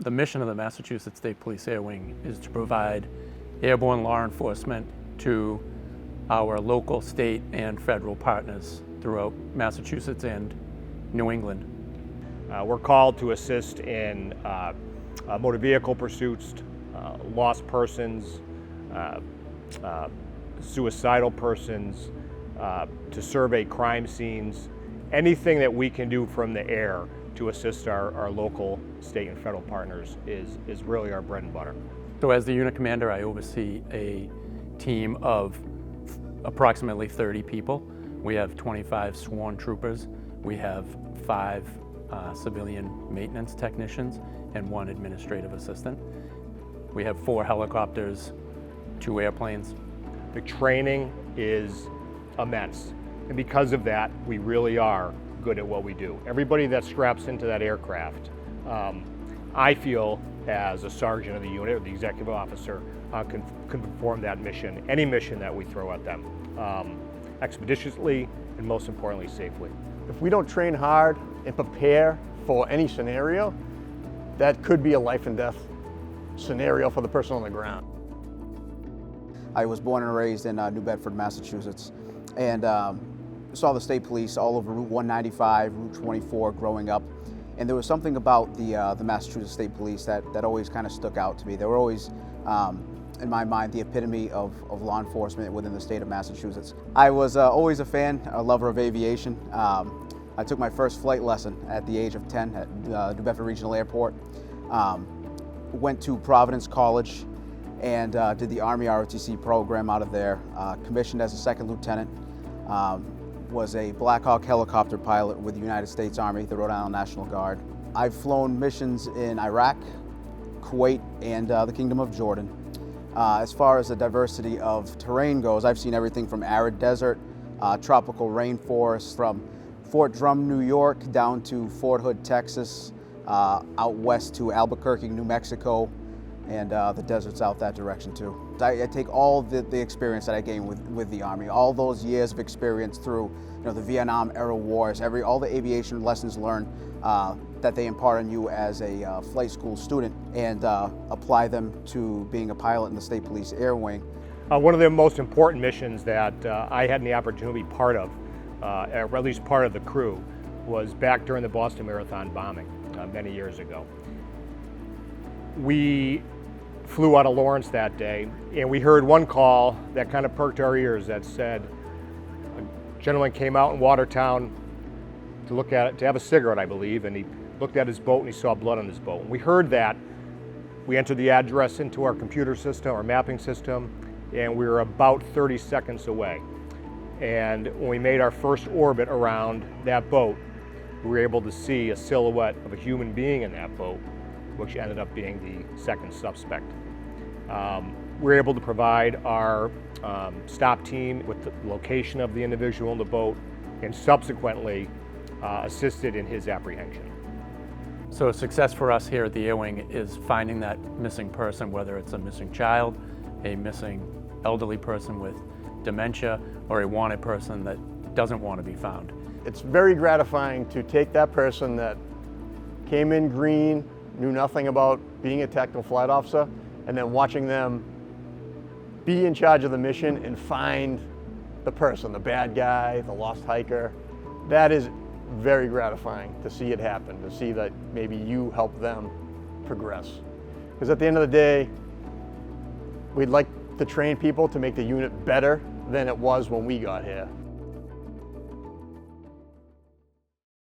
The mission of the Massachusetts State Police Air Wing is to provide airborne law enforcement to our local, state, and federal partners throughout Massachusetts and New England. We're called to assist in motor vehicle pursuits, lost persons, suicidal persons, to survey crime scenes, anything that we can do from the air to assist our local, state, and federal partners is really our bread and butter. So as the unit commander, I oversee a team of approximately 30 people. We have 25 sworn troopers. We have 5 civilian maintenance technicians and 1 administrative assistant. We have 4 helicopters, 2 airplanes. The training is immense, and because of that, we really are good at what we do. Everybody that straps into that aircraft, I feel as a sergeant of the unit or the executive officer, can perform that mission, any mission that we throw at them, expeditiously and most importantly, safely. If we don't train hard and prepare for any scenario, that could be a life and death scenario for the person on the ground. I was born and raised in New Bedford, Massachusetts, and saw the state police all over Route 195, Route 24 growing up. And there was something about the Massachusetts State Police that always kind of stuck out to me. They were always, in my mind, the epitome of law enforcement within the state of Massachusetts. I was always a fan, a lover of aviation. I took my first flight lesson at the age of 10 at New Bedford Regional Airport. Went to Providence College and did the Army ROTC program out of there. Commissioned as a second lieutenant. Was a Black Hawk helicopter pilot with the United States Army, the Rhode Island National Guard. I've flown missions in Iraq, Kuwait, and the Kingdom of Jordan. As far as the diversity of terrain goes, I've seen everything from arid desert, tropical rainforest, from Fort Drum, New York, down to Fort Hood, Texas, out west to Albuquerque, New Mexico, and the deserts out that direction too. I take all the experience that I gained with the Army, all those years of experience through the Vietnam era wars, all the aviation lessons learned that they impart on you as a flight school student, and apply them to being a pilot in the State Police Air Wing. One of the most important missions that I had the opportunity to be part of, or at least part of the crew, was back during the Boston Marathon bombing many years ago. We flew out of Lawrence that day, and we heard one call that kind of perked our ears that said a gentleman came out in Watertown to look at it, to have a cigarette, I believe, and he looked at his boat and he saw blood on his boat. When we heard that, we entered the address into our computer system, our mapping system, and we were about 30 seconds away. And when we made our first orbit around that boat, we were able to see a silhouette of a human being in that boat, which ended up being the second suspect. We were able to provide our stop team with the location of the individual in the boat, and subsequently assisted in his apprehension. So a success for us here at the Air Wing is finding that missing person, whether it's a missing child, a missing elderly person with dementia, or a wanted person that doesn't want to be found. It's very gratifying to take that person that came in green, knew nothing about being a tactical flight officer, and then watching them be in charge of the mission and find the person, the bad guy, the lost hiker. That is very gratifying to see it happen, to see that maybe you help them progress. Because at the end of the day, we'd like to train people to make the unit better than it was when we got here.